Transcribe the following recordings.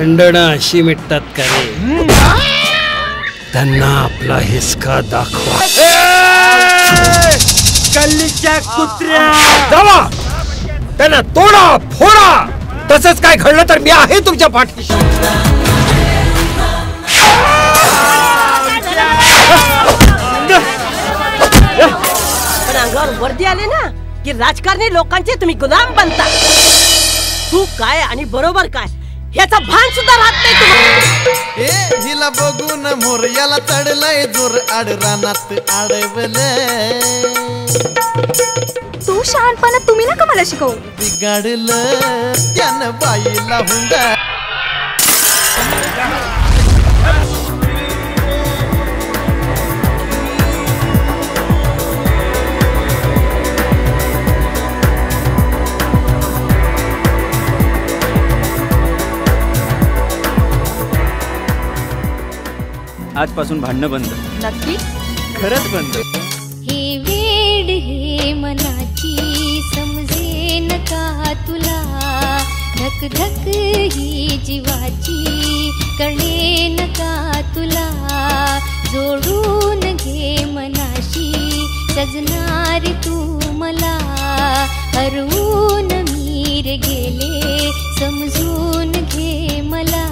भांडणं अशी मिटतात का रे? त्यांना आपला हिसका दाखवा. गल्लीच्या कुत्र्या जावा, त्यांना तोडा फोडा. तसंच काय घडलं तर मी आहे तुमच्या पाठीशी. पण अंगावर वर्दी आले ना की राजकारणी लोकांचे तुम्ही गुलाम बनता. तू काय आणि बरोबर काय याचा भान सुद्धा राहत नाही तुम्हाला. हिला बघून मोरयाला चढलंय जोर आडरानात आडवलं. तू शहाणपणा तुम्ही नका मला शिकवू. बिघडलं त्यानं बाईला हुंडा. आजपासून भांडणं बंद. नक्की? खरंच बंद. हे वेड हे मनाची समजेन का तुला. धक धक ही जीवाची कळेन का तुला. जोडून घे मनाशी सजणार तू मला. हरवून मीर गेले समजून घे मला.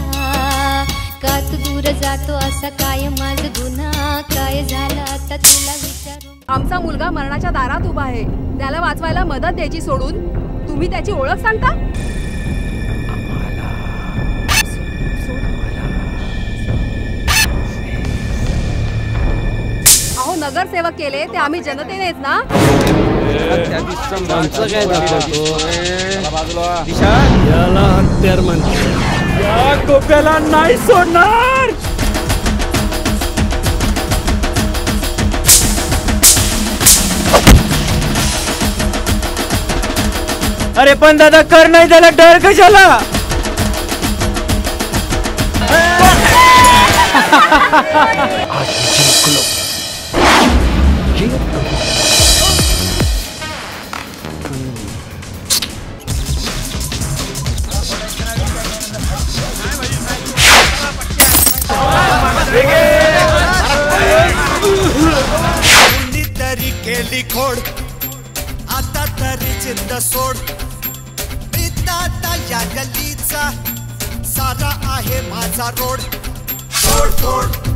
का तू दूर जातो असा काय माझ गुन्हा. काय झालं आता तुला विचारून. आमचा मुलगा मरणाच्या दारात उभा आहे. त्याला वाचवायला मदत द्यायची सोडून तुम्ही त्याची ओळख सांगता. अहो नगरसेवक केले ते आम्ही जनतेनेच ना. याला हत्यार म्हणतात. या गोप्याला नाही सोडणार. अरे पण दादा कर नाही त्याला डर कशाला. आज जिंकलो. तरी केली खोड आता तरी जिंद सोड. आता या गल्लीचा सारा आहे माझा रोड. सोड सोड